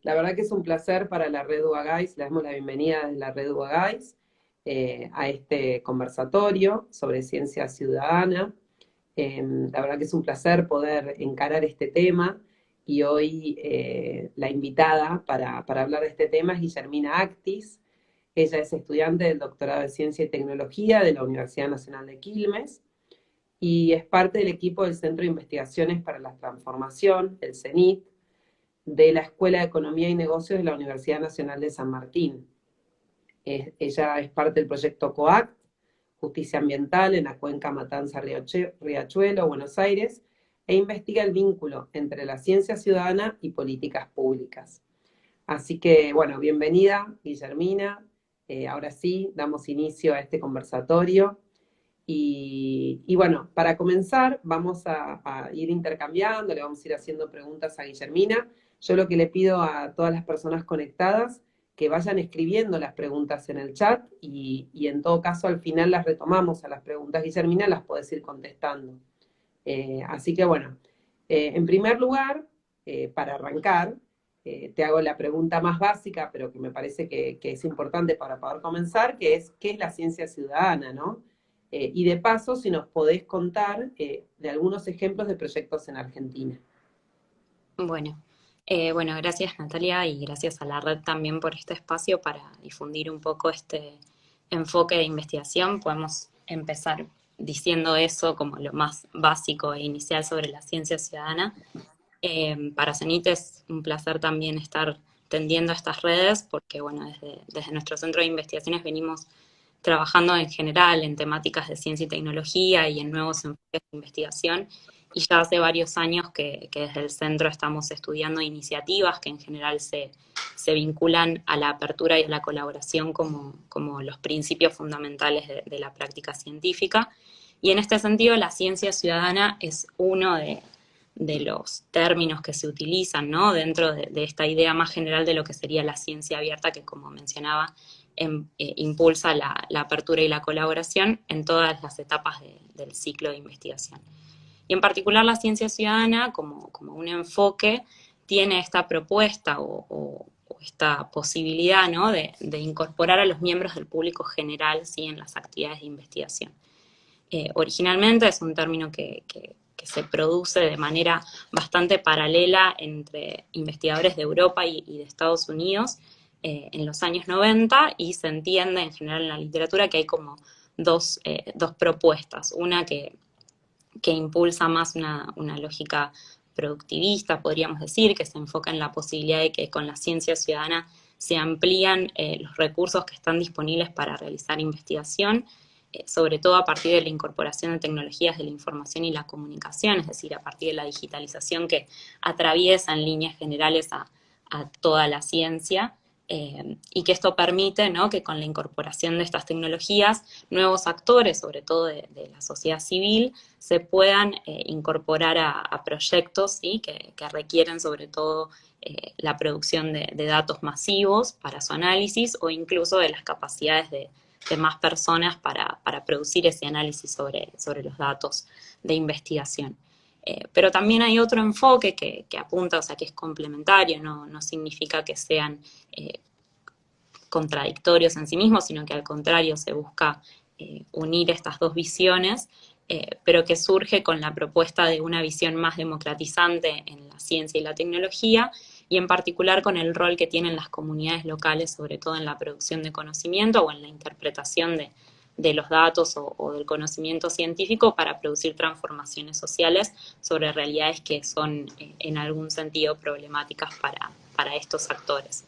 La verdad que es un placer para la Red UAGAIS, le damos la bienvenida desde la Red UAGAIS a este conversatorio sobre ciencia ciudadana. La verdad que es un placer poder encarar este tema y hoy la invitada para hablar de este tema es Guillermina Actis. Ella es estudiante del doctorado de Ciencia y Tecnología de la Universidad Nacional de Quilmes y es parte del equipo del Centro de Investigaciones para la Transformación, el CENIT, de la Escuela de Economía y Negocios de la Universidad Nacional de San Martín. Ella es parte del proyecto COACT, Justicia Ambiental en la cuenca Matanza-Riachuelo, Buenos Aires, e investiga el vínculo entre la ciencia ciudadana y políticas públicas. Así que, bueno, bienvenida, Guillermina. Ahora sí, damos inicio a este conversatorio. Y bueno, para comenzar, vamos a ir intercambiando, le vamos a ir haciendo preguntas a Guillermina. Yo lo que le pido a todas las personas conectadas que vayan escribiendo las preguntas en el chat y en todo caso al final las retomamos a las preguntas. Guillermina las puedes ir contestando. Así que bueno, en primer lugar, para arrancar, te hago la pregunta más básica, pero que me parece que es importante para poder comenzar, que es, ¿qué es la ciencia ciudadana, no? Y de paso, si nos podés contar de algunos ejemplos de proyectos en Argentina. Bueno, bueno, gracias Natalia y gracias a la red también por este espacio para difundir un poco este enfoque de investigación. Podemos empezar diciendo eso como lo más básico e inicial sobre la ciencia ciudadana. Para CENIT es un placer también estar tendiendo estas redes porque, bueno, desde nuestro centro de investigaciones venimos trabajando en general en temáticas de ciencia y tecnología y en nuevos enfoques de investigación. Y ya hace varios años que desde el centro estamos estudiando iniciativas que en general se vinculan a la apertura y a la colaboración como los principios fundamentales de la práctica científica. Y en este sentido, la ciencia ciudadana es uno de los términos que se utilizan, ¿no? Dentro de esta idea más general de lo que sería la ciencia abierta, que como mencionaba, impulsa la apertura y la colaboración en todas las etapas del ciclo de investigación. Y en particular la ciencia ciudadana, como un enfoque, tiene esta propuesta o esta posibilidad, ¿no? de incorporar a los miembros del público general, ¿sí? En las actividades de investigación. Originalmente es un término que se produce de manera bastante paralela entre investigadores de Europa y de Estados Unidos en los años 90, y se entiende en general en la literatura que hay como dos propuestas. Una que impulsa más una lógica productivista, podríamos decir, que se enfoca en la posibilidad de que con la ciencia ciudadana se amplían los recursos que están disponibles para realizar investigación, sobre todo a partir de la incorporación de tecnologías de la información y la comunicación, es decir, a partir de la digitalización que atraviesa en líneas generales a toda la ciencia, y que esto permite, ¿no? Que con la incorporación de estas tecnologías, nuevos actores, sobre todo de la sociedad civil, se puedan incorporar a proyectos, ¿sí? que requieren sobre todo la producción de datos masivos para su análisis, o incluso de las capacidades de más personas para producir ese análisis sobre los datos de investigación. Pero también hay otro enfoque que apunta, o sea, que es complementario, no significa que sean contradictorios en sí mismos, sino que al contrario se busca unir estas dos visiones, pero que surge con la propuesta de una visión más democratizante en la ciencia y la tecnología, y en particular con el rol que tienen las comunidades locales, sobre todo en la producción de conocimiento o en la interpretación de los datos o del conocimiento científico para producir transformaciones sociales sobre realidades que son en algún sentido problemáticas para estos actores.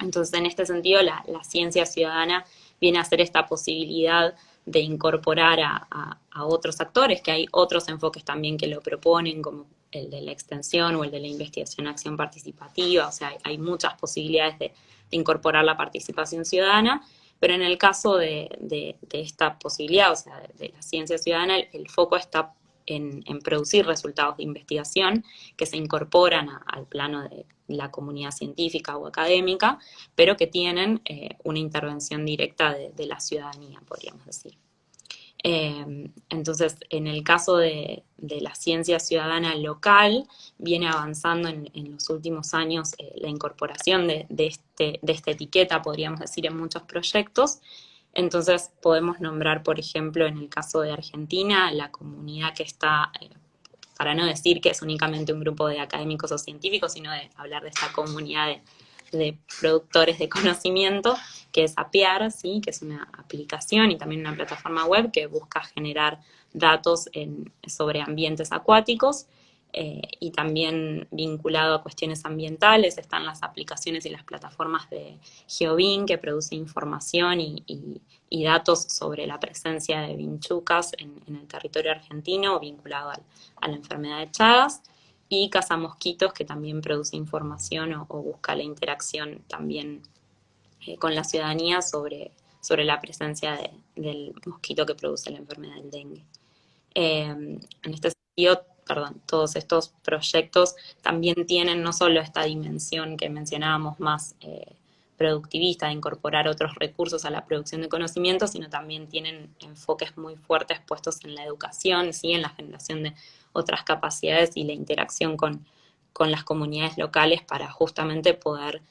Entonces, en este sentido, la ciencia ciudadana viene a ser esta posibilidad de incorporar a otros actores, que hay otros enfoques también que lo proponen, como el de la extensión o el de la investigación-acción participativa. O sea, hay muchas posibilidades de incorporar la participación ciudadana, pero en el caso de esta posibilidad, o sea, de la ciencia ciudadana, el foco está en producir resultados de investigación que se incorporan al plano de la comunidad científica o académica, pero que tienen una intervención directa de la ciudadanía, podríamos decir. Entonces, en el caso de la ciencia ciudadana local, viene avanzando en los últimos años la incorporación de esta etiqueta, podríamos decir, en muchos proyectos. Entonces, podemos nombrar, por ejemplo, en el caso de Argentina, la comunidad que está, para no decir que es únicamente un grupo de académicos o científicos, sino de hablar de esta comunidad de productores de conocimiento, que es Apiar, ¿sí? Que es una aplicación y también una plataforma web que busca generar datos sobre ambientes acuáticos, y también vinculado a cuestiones ambientales están las aplicaciones y las plataformas de GeoBin, que produce información y datos sobre la presencia de vinchucas en el territorio argentino vinculado a la enfermedad de Chagas, y Cazamosquitos, que también produce información o busca la interacción también con la ciudadanía sobre la presencia del mosquito que produce la enfermedad del dengue. En este sentido, perdón, todos estos proyectos también tienen no solo esta dimensión que mencionábamos más productivista, de incorporar otros recursos a la producción de conocimiento, sino también tienen enfoques muy fuertes puestos en la educación, ¿sí? En la generación de otras capacidades y la interacción con las comunidades locales para justamente poder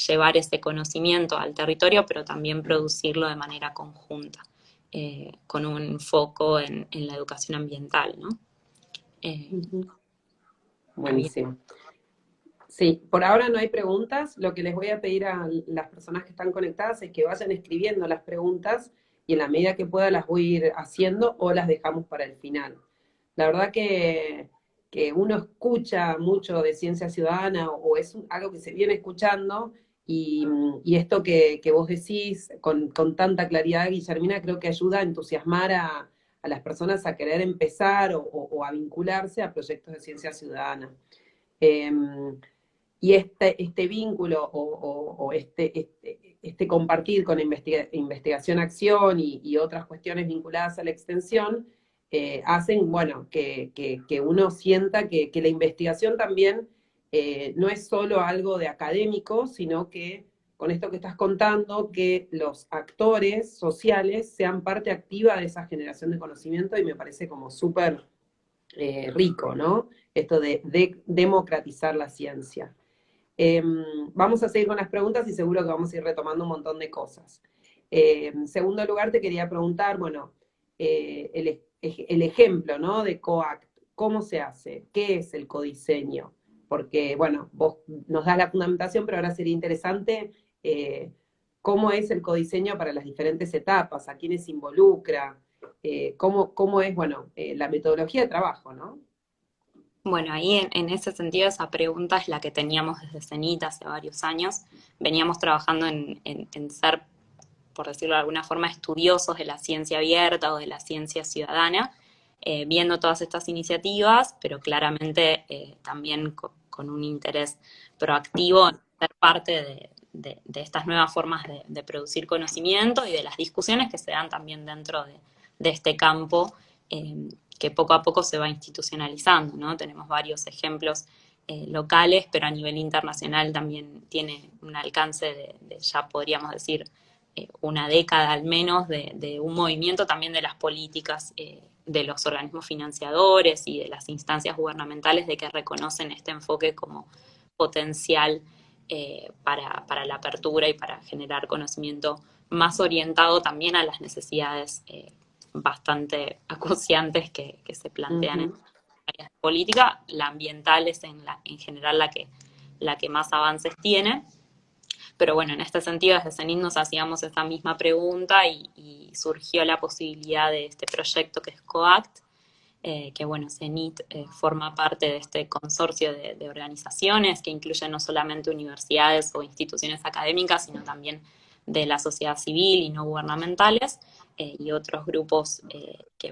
llevar ese conocimiento al territorio, pero también producirlo de manera conjunta, con un foco en la educación ambiental, ¿no? Buenísimo. Sí, por ahora no hay preguntas. Lo que les voy a pedir a las personas que están conectadas es que vayan escribiendo las preguntas y en la medida que pueda las voy a ir haciendo o las dejamos para el final. La verdad que uno escucha mucho de ciencia ciudadana o es algo que se viene escuchando y esto que vos decís con tanta claridad, Guillermina, creo que ayuda a entusiasmar a las personas a querer empezar o a vincularse a proyectos de ciencia ciudadana. Y este vínculo o este compartir con investigación-acción y otras cuestiones vinculadas a la extensión, hacen, bueno, que uno sienta que la investigación también no es solo algo de académico, sino que con esto que estás contando, que los actores sociales sean parte activa de esa generación de conocimiento y me parece como súper rico, ¿no? Esto de democratizar la ciencia. Vamos a seguir con las preguntas y seguro que vamos a ir retomando un montón de cosas. En segundo lugar, te quería preguntar, bueno, el ejemplo, ¿no? De COACT, ¿cómo se hace? ¿Qué es el codiseño? Porque, bueno, vos nos das la fundamentación, pero ahora sería interesante cómo es el codiseño para las diferentes etapas, a quiénes involucra, cómo es, bueno, la metodología de trabajo, ¿no? Bueno, ahí en ese sentido esa pregunta es la que teníamos desde CENIT hace varios años. Veníamos trabajando en ser, por decirlo de alguna forma, estudiosos de la ciencia abierta o de la ciencia ciudadana, viendo todas estas iniciativas, pero claramente también con un interés proactivo en ser parte de estas nuevas formas de producir conocimiento y de las discusiones que se dan también dentro de este campo, que poco a poco se va institucionalizando, ¿no? Tenemos varios ejemplos locales, pero a nivel internacional también tiene un alcance ya podríamos decir, una década al menos de un movimiento también de las políticas de los organismos financiadores y de las instancias gubernamentales de que reconocen este enfoque como potencial para la apertura y para generar conocimiento más orientado también a las necesidades bastante acuciantes que se plantean en áreas de política. La ambiental es en general la que más avances tiene. Pero bueno, en este sentido, desde CENIT nos hacíamos esa misma pregunta y surgió la posibilidad de este proyecto que es COACT, que bueno, CENIT forma parte de este consorcio de organizaciones que incluyen no solamente universidades o instituciones académicas, sino también de la sociedad civil y no gubernamentales, y otros grupos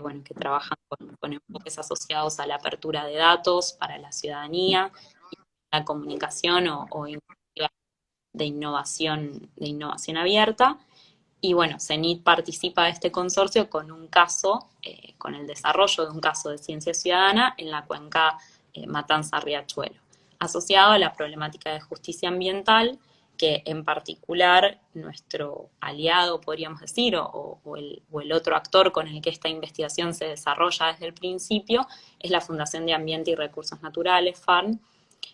bueno, que trabajan con enfoques asociados a la apertura de datos para la ciudadanía, y la comunicación o de innovación abierta. Y bueno, CENIT participa de este consorcio con un caso, con el desarrollo de un caso de ciencia ciudadana en la cuenca Matanza-Riachuelo, asociado a la problemática de justicia ambiental que en particular nuestro aliado, podríamos decir, o el otro actor con el que esta investigación se desarrolla desde el principio, es la Fundación de Ambiente y Recursos Naturales, FARN,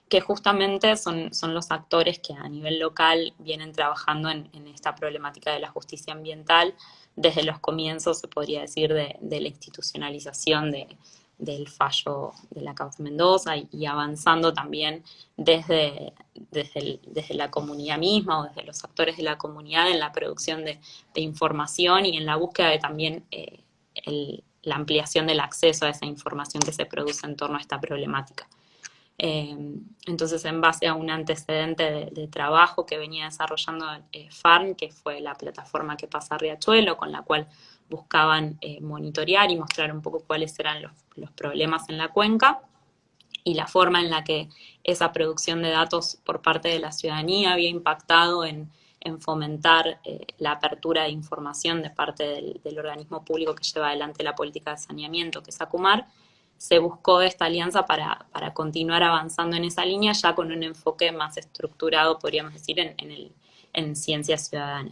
que justamente son los actores que a nivel local vienen trabajando en esta problemática de la justicia ambiental desde los comienzos, se podría decir, de la institucionalización del fallo de la causa Mendoza y avanzando también desde la comunidad misma o desde los actores de la comunidad en la producción de información y en la búsqueda de también la ampliación del acceso a esa información que se produce en torno a esta problemática. Entonces, en base a un antecedente de trabajo que venía desarrollando FARN, que fue la plataforma que pasa a Riachuelo, con la cual buscaban monitorear y mostrar un poco cuáles eran los problemas en la cuenca, y la forma en la que esa producción de datos por parte de la ciudadanía había impactado en fomentar la apertura de información de parte del organismo público que lleva adelante la política de saneamiento, que es ACUMAR. Se buscó esta alianza para continuar avanzando en esa línea, ya con un enfoque más estructurado, podríamos decir, en ciencia ciudadana.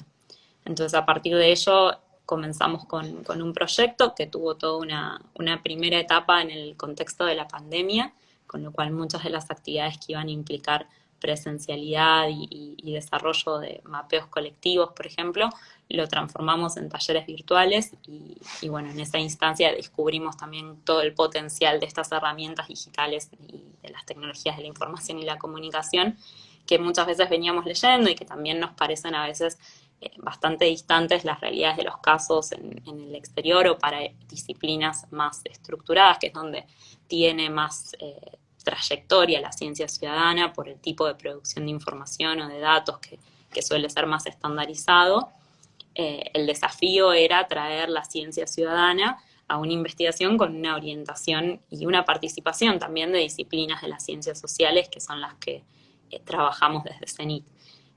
Entonces, a partir de ello, comenzamos con un proyecto que tuvo toda una primera etapa en el contexto de la pandemia, con lo cual muchas de las actividades que iban a implicar presencialidad y desarrollo de mapeos colectivos, por ejemplo, lo transformamos en talleres virtuales y bueno, en esa instancia descubrimos también todo el potencial de estas herramientas digitales y de las tecnologías de la información y la comunicación que muchas veces veníamos leyendo y que también nos parecen a veces bastante distantes las realidades de los casos en el exterior o para disciplinas más estructuradas, que es donde tiene más trayectoria la ciencia ciudadana por el tipo de producción de información o de datos que suele ser más estandarizado. El desafío era traer la ciencia ciudadana a una investigación con una orientación y una participación también de disciplinas de las ciencias sociales, que son las que trabajamos desde CENIT.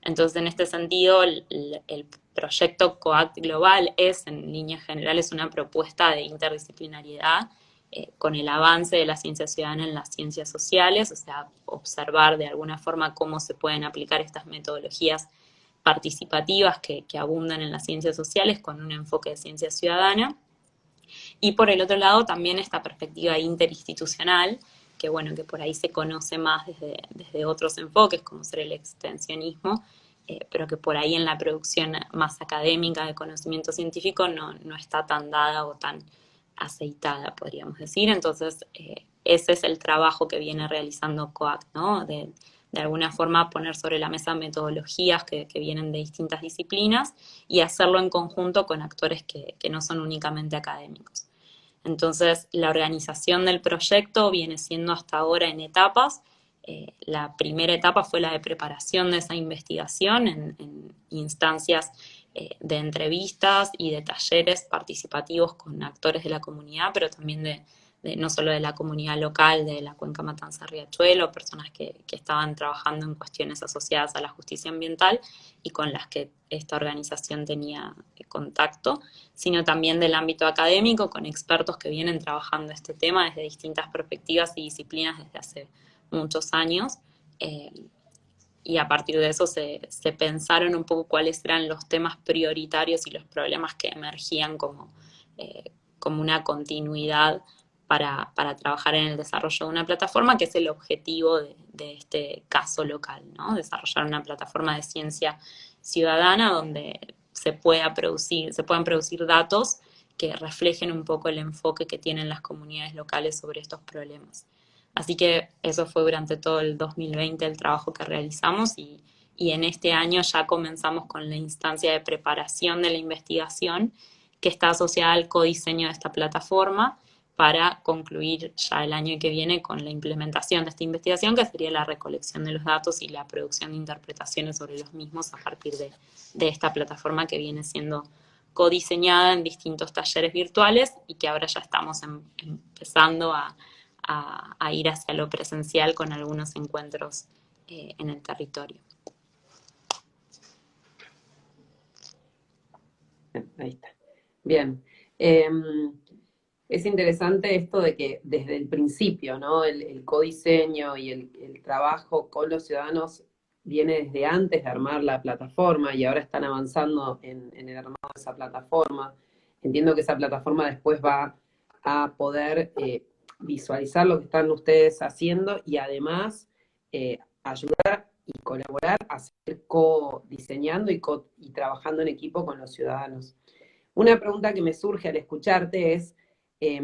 Entonces, en este sentido, el proyecto COACT Global es, en líneas generales, una propuesta de interdisciplinariedad con el avance de la ciencia ciudadana en las ciencias sociales, o sea, observar de alguna forma cómo se pueden aplicar estas metodologías participativas que abundan en las ciencias sociales con un enfoque de ciencia ciudadana. Y por el otro lado también esta perspectiva interinstitucional, que bueno, que por ahí se conoce más desde otros enfoques, como ser el extensionismo, pero que por ahí en la producción más académica de conocimiento científico no está tan dada o tan aceitada, podríamos decir. Entonces, ese es el trabajo que viene realizando COACT, ¿no? De alguna forma poner sobre la mesa metodologías que vienen de distintas disciplinas y hacerlo en conjunto con actores que no son únicamente académicos. Entonces, la organización del proyecto viene siendo hasta ahora en etapas. La primera etapa fue la de preparación de esa investigación en instancias de entrevistas y de talleres participativos con actores de la comunidad, pero también no solo de la comunidad local de la Cuenca Matanza-Riachuelo, personas que estaban trabajando en cuestiones asociadas a la justicia ambiental y con las que esta organización tenía contacto, sino también del ámbito académico, con expertos que vienen trabajando este tema desde distintas perspectivas y disciplinas desde hace muchos años. Y a partir de eso se pensaron un poco cuáles eran los temas prioritarios y los problemas que emergían como una continuidad para trabajar en el desarrollo de una plataforma, que es el objetivo de este caso local, ¿no? Desarrollar una plataforma de ciencia ciudadana donde se puedan producir datos que reflejen un poco el enfoque que tienen las comunidades locales sobre estos problemas. Así que eso fue durante todo el 2020 el trabajo que realizamos y en este año ya comenzamos con la instancia de preparación de la investigación que está asociada al codiseño de esta plataforma para concluir ya el año que viene con la implementación de esta investigación, que sería la recolección de los datos y la producción de interpretaciones sobre los mismos a partir de esta plataforma que viene siendo codiseñada en distintos talleres virtuales y que ahora ya estamos empezando a ir hacia lo presencial con algunos encuentros en el territorio. Ahí está. Bien. Es interesante esto de que desde el principio, ¿no? El codiseño y el trabajo con los ciudadanos viene desde antes de armar la plataforma y ahora están avanzando en el armado de esa plataforma. Entiendo que esa plataforma después va a poder visualizar lo que están ustedes haciendo y además ayudar y colaborar a seguir co-diseñando y trabajando en equipo con los ciudadanos. Una pregunta que me surge al escucharte es, eh,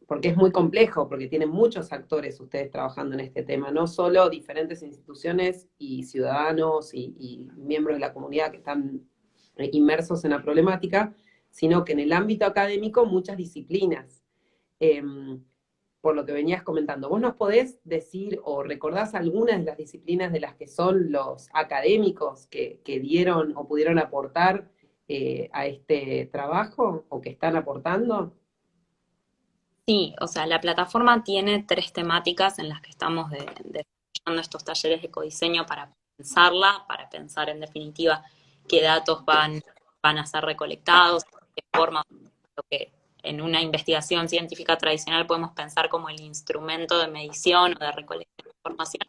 porque es muy complejo, porque tienen muchos actores ustedes trabajando en este tema, no solo diferentes instituciones y ciudadanos y miembros de la comunidad que están inmersos en la problemática, sino que en el ámbito académico muchas disciplinas. Eh, por lo que venías comentando, ¿vos nos podés decir o recordás algunas de las disciplinas de las que son los académicos que dieron o pudieron aportar a este trabajo o que están aportando? Sí, o sea, la plataforma tiene tres temáticas en las que estamos desarrollando estos talleres de codiseño para pensar en definitiva qué datos van a ser recolectados, qué forma, lo que en una investigación científica tradicional podemos pensar como el instrumento de medición o de recolección de información,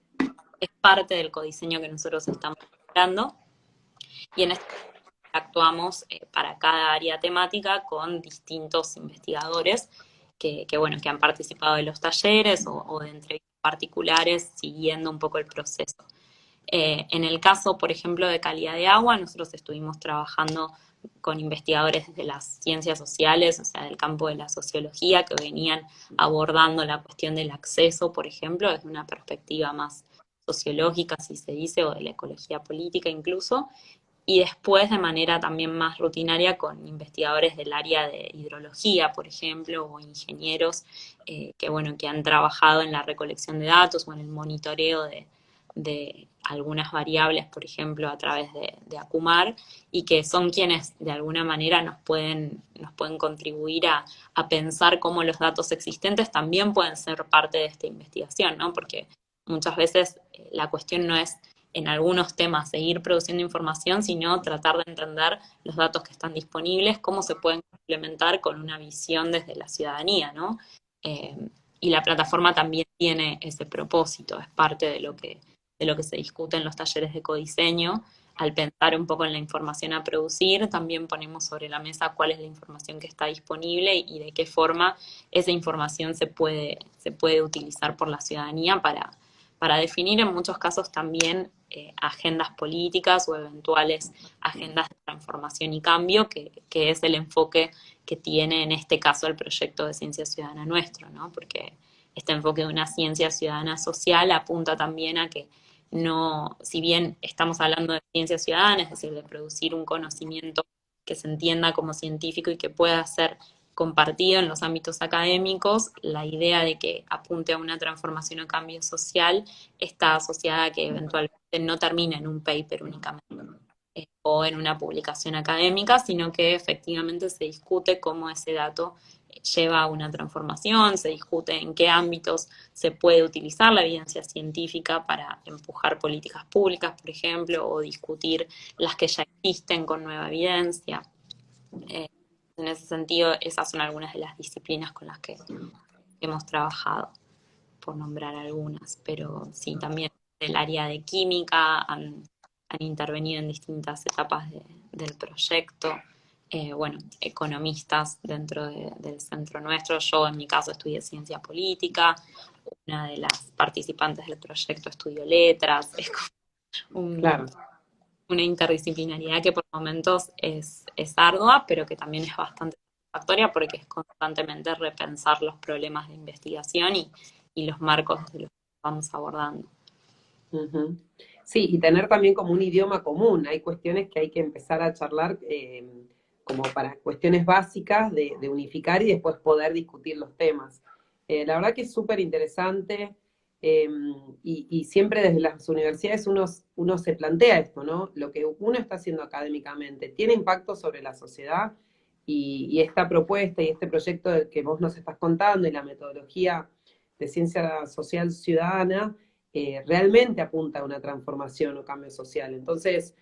es parte del codiseño que nosotros estamos creando. Y en este actuamos para cada área temática con distintos investigadores bueno, que han participado de los talleres o de entrevistas particulares siguiendo un poco el proceso. En el caso, por ejemplo, de calidad de agua, nosotros estuvimos trabajando con investigadores de las ciencias sociales, o sea, del campo de la sociología, que venían abordando la cuestión del acceso, por ejemplo, desde una perspectiva más sociológica, si se dice, o de la ecología política incluso, y después de manera también más rutinaria con investigadores del área de hidrología, por ejemplo, o ingenieros bueno, que han trabajado en la recolección de datos o en el monitoreo de algunas variables, por ejemplo, a través de Acumar, y que son quienes de alguna manera nos pueden contribuir a pensar cómo los datos existentes también pueden ser parte de esta investigación, ¿no? Porque muchas veces la cuestión no es en algunos temas seguir produciendo información, sino tratar de entender los datos que están disponibles, cómo se pueden complementar con una visión desde la ciudadanía, ¿no? Eh, y la plataforma también tiene ese propósito, es parte de lo que se discute en los talleres de codiseño. Al pensar un poco en la información a producir, también ponemos sobre la mesa cuál es la información que está disponible y de qué forma esa información se puede utilizar por la ciudadanía para definir en muchos casos también agendas políticas o eventuales agendas de transformación y cambio, que es el enfoque que tiene en este caso el proyecto de Ciencia Ciudadana nuestro, ¿no? Porque este enfoque de una ciencia ciudadana social apunta también a que no, si bien estamos hablando de ciencia ciudadana, es decir, de producir un conocimiento que se entienda como científico y que pueda ser compartido en los ámbitos académicos, la idea de que apunte a una transformación o cambio social está asociada a que eventualmente no termine en un paper únicamente o en una publicación académica, sino que efectivamente se discute cómo ese dato lleva a una transformación, se discute en qué ámbitos se puede utilizar la evidencia científica para empujar políticas públicas, por ejemplo, o discutir las que ya existen con nueva evidencia. Eh, en ese sentido, esas son algunas de las disciplinas con las que hemos trabajado, por nombrar algunas, pero sí, también del área de química han intervenido en distintas etapas del proyecto. Bueno, economistas dentro del centro nuestro. Yo en mi caso estudié ciencia política, una de las participantes del proyecto estudió letras, es como Claro. una interdisciplinariedad que por momentos es ardua, pero que también es bastante satisfactoria porque es constantemente repensar los problemas de investigación y los marcos de los que vamos abordando. Ujú. Sí, y tener también como un idioma común. Hay cuestiones que hay que empezar a charlar como para cuestiones básicas de unificar y después poder discutir los temas. La verdad que es súper interesante y siempre desde las universidades uno se plantea esto, ¿no? Lo que uno está haciendo académicamente tiene impacto sobre la sociedad y esta propuesta y este proyecto del que vos nos estás contando y la metodología de ciencia social ciudadana realmente apunta a una transformación o cambio social. Entonces,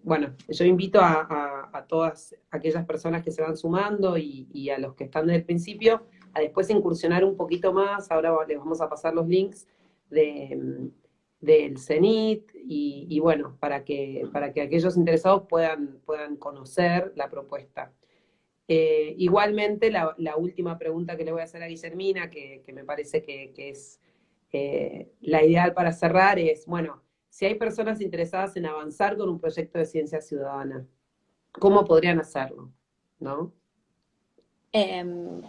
bueno, yo invito a todas aquellas personas que se van sumando y a los que están desde el principio a después incursionar un poquito más. Ahora les vamos a pasar los links de, del CENIT y bueno, para que aquellos interesados puedan conocer la propuesta. Igualmente, la última pregunta que le voy a hacer a Guillermina, que me parece que es la ideal para cerrar, es, bueno, si hay personas interesadas en avanzar con un proyecto de ciencia ciudadana, ¿cómo podrían hacerlo? ¿No? Em,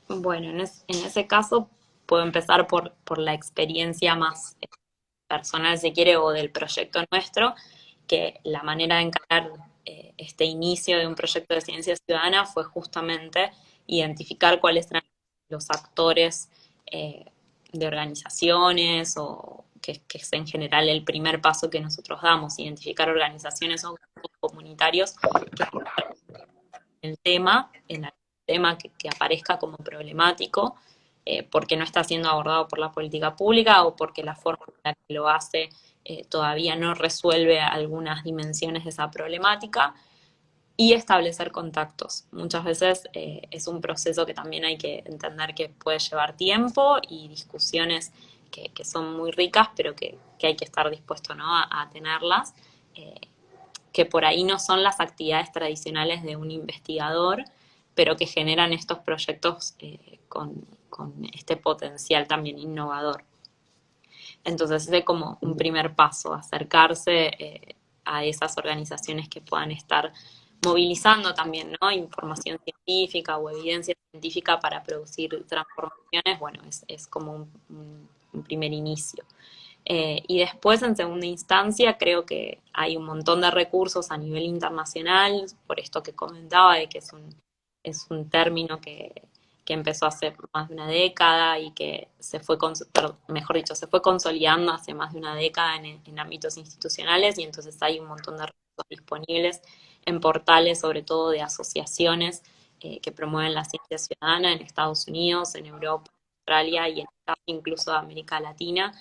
bueno, en ese caso puedo empezar por la experiencia más personal, si quiere, o del proyecto nuestro, que la manera de encarar este inicio de un proyecto de ciencia ciudadana fue justamente identificar cuáles eran los actores de organizaciones o que es en general el primer paso que nosotros damos, identificar organizaciones o grupos comunitarios que en el tema que aparezca como problemático, porque no está siendo abordado por la política pública o porque la forma en la que lo hace todavía no resuelve algunas dimensiones de esa problemática, y establecer contactos. Muchas veces es un proceso que también hay que entender que puede llevar tiempo y discusiones que son muy ricas, pero que hay que estar dispuesto, ¿no?, a tenerlas. Que por ahí no son las actividades tradicionales de un investigador, pero que generan estos proyectos con este potencial también innovador. Entonces, ese es como un primer paso, acercarse a esas organizaciones que puedan estar movilizando también, ¿no?, información científica o evidencia científica para producir transformaciones. Bueno, es como un primer inicio. Y después, en segunda instancia, creo que hay un montón de recursos a nivel internacional, por esto que comentaba, de que es un término que empezó hace más de una década y que se fue, mejor dicho, se fue consolidando hace más de una década en ámbitos institucionales, y entonces hay un montón de recursos disponibles en portales, sobre todo de asociaciones que promueven la ciencia ciudadana en Estados Unidos, en Europa, Australia y en el caso incluso de América Latina.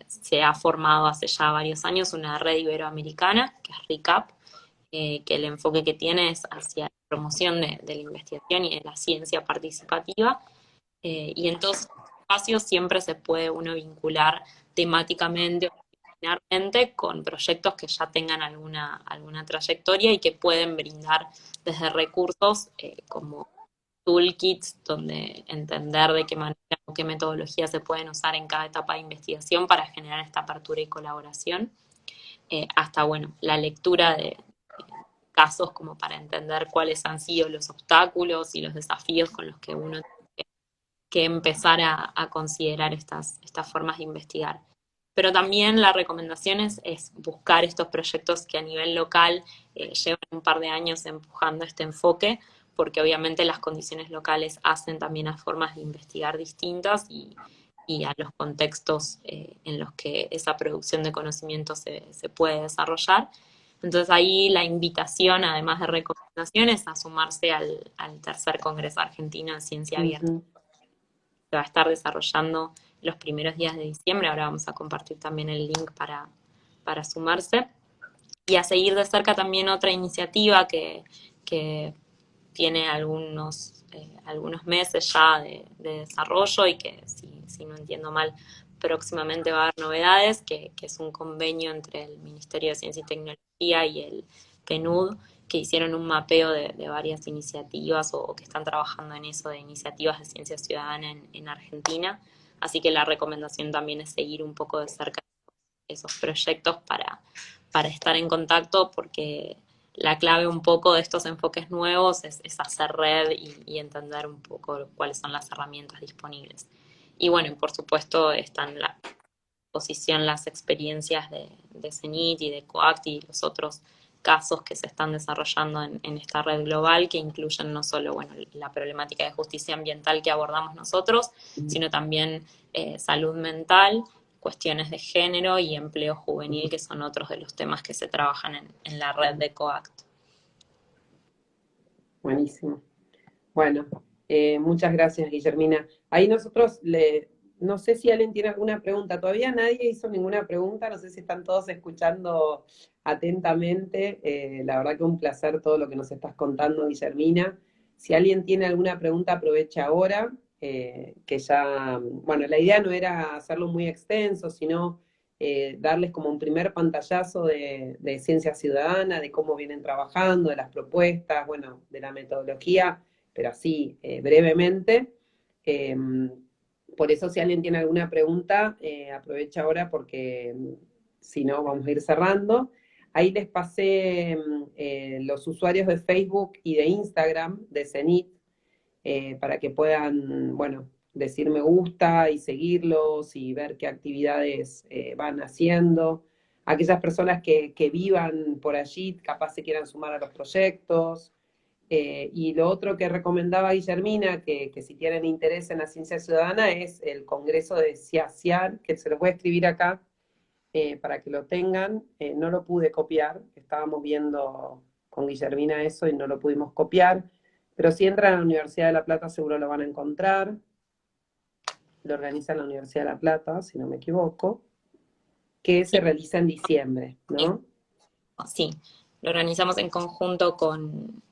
Se ha formado hace ya varios años una red iberoamericana, que es RICAP, que el enfoque que tiene es hacia la promoción de la investigación y de la ciencia participativa, y en todos estos espacios siempre se puede uno vincular temáticamente o disciplinarmente con proyectos que ya tengan alguna trayectoria y que pueden brindar desde recursos como toolkits, donde entender de qué manera o qué metodologías se pueden usar en cada etapa de investigación para generar esta apertura y colaboración, hasta, bueno, la lectura de casos como para entender cuáles han sido los obstáculos y los desafíos con los que uno tiene que empezar a considerar estas formas de investigar. Pero también la recomendación es buscar estos proyectos que a nivel local llevan un par de años empujando este enfoque, porque obviamente las condiciones locales hacen también a formas de investigar distintas y a los contextos en los que esa producción de conocimiento se puede desarrollar. Entonces ahí la invitación, además de recomendaciones, a sumarse al tercer Congreso Argentino de Ciencia Abierta. Ujú. Se va a estar desarrollando los primeros días de diciembre. Ahora vamos a compartir también el link para sumarse. Y a seguir de cerca también otra iniciativa que tiene algunos meses ya de desarrollo y que, si no entiendo mal, próximamente va a haber novedades, que es un convenio entre el Ministerio de Ciencia y Tecnología y el PNUD, que hicieron un mapeo de varias iniciativas o que están trabajando en eso, de iniciativas de ciencia ciudadana en Argentina. Así que la recomendación también es seguir un poco de cerca esos proyectos para estar en contacto, porque la clave un poco de estos enfoques nuevos es hacer red y entender un poco cuáles son las herramientas disponibles. Y bueno, por supuesto están la posición, las experiencias de CENIT y de COACT y los otros casos que se están desarrollando en esta red global, que incluyen no solo, bueno, la problemática de justicia ambiental que abordamos nosotros, sino también salud mental, cuestiones de género y empleo juvenil, que son otros de los temas que se trabajan en la red de COACT. Buenísimo. Bueno, muchas gracias, Guillermina. Ahí no sé si alguien tiene alguna pregunta. Todavía nadie hizo ninguna pregunta. No sé si están todos escuchando atentamente. La verdad que un placer todo lo que nos estás contando, Guillermina. Si alguien tiene alguna pregunta, aprovecha ahora, que ya, bueno, la idea no era hacerlo muy extenso, sino darles como un primer pantallazo de ciencia ciudadana, de cómo vienen trabajando, de las propuestas, bueno, de la metodología, pero así brevemente. Por eso si alguien tiene alguna pregunta, aprovecha ahora porque si no vamos a ir cerrando. Ahí les pasé los usuarios de Facebook y de Instagram de CENIT para que puedan, bueno, decir me gusta y seguirlos y ver qué actividades van haciendo. Aquellas personas que vivan por allí, capaz se quieran sumar a los proyectos. Y lo otro que recomendaba Guillermina, que si tienen interés en la ciencia ciudadana, es el Congreso de CIACIAR, que se los voy a escribir acá para que lo tengan. No lo pude copiar, estábamos viendo con Guillermina eso y no lo pudimos copiar, pero si entran a la Universidad de La Plata seguro lo van a encontrar. Lo organiza la Universidad de La Plata, si no me equivoco, que se realiza en diciembre, ¿no? Sí, lo organizamos en conjunto con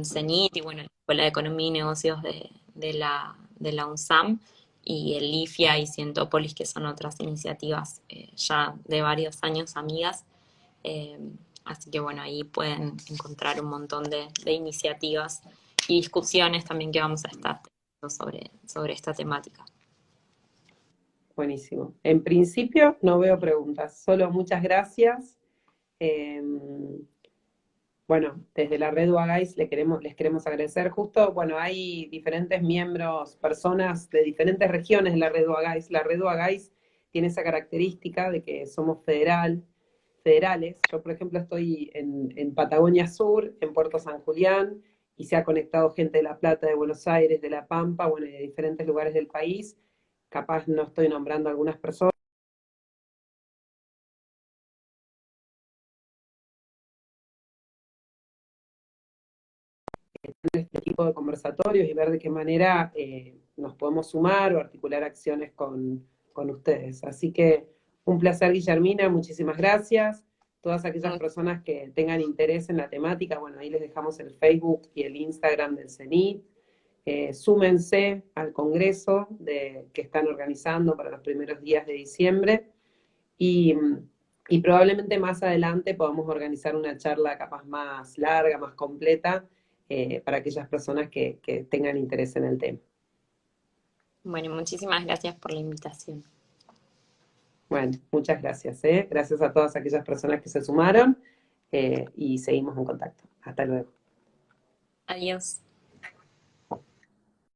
CENIT y bueno, la Escuela de Economía y Negocios de la UNSAM y el IFIA y Cientópolis, que son otras iniciativas ya de varios años amigas. Eh, Así que bueno, ahí pueden encontrar un montón de iniciativas y discusiones también que vamos a estar teniendo sobre esta temática. Buenísimo. En principio no veo preguntas, solo muchas gracias. Eh, bueno, desde la red UAGAIS les queremos agradecer. Justo, bueno, hay diferentes miembros, personas de diferentes regiones de la red UAGAIS. La red UAGAIS tiene esa característica de que somos federales. Yo, por ejemplo, estoy en Patagonia Sur, en Puerto San Julián, y se ha conectado gente de La Plata, de Buenos Aires, de La Pampa, bueno, y de diferentes lugares del país. Capaz no estoy nombrando algunas personas. Este tipo de conversatorios y ver de qué manera nos podemos sumar o articular acciones con ustedes. Así que un placer, Guillermina, muchísimas gracias. Todas aquellas personas que tengan interés en la temática, bueno, ahí les dejamos el Facebook y el Instagram del CENIT. Súmense al congreso que están organizando para los primeros días de diciembre y, y probablemente más adelante podamos organizar una charla capaz más larga, más completa, para aquellas personas que tengan interés en el tema. Bueno, muchísimas gracias por la invitación. Bueno, muchas gracias. Gracias a todas aquellas personas que se sumaron y seguimos en contacto. Hasta luego. Adiós.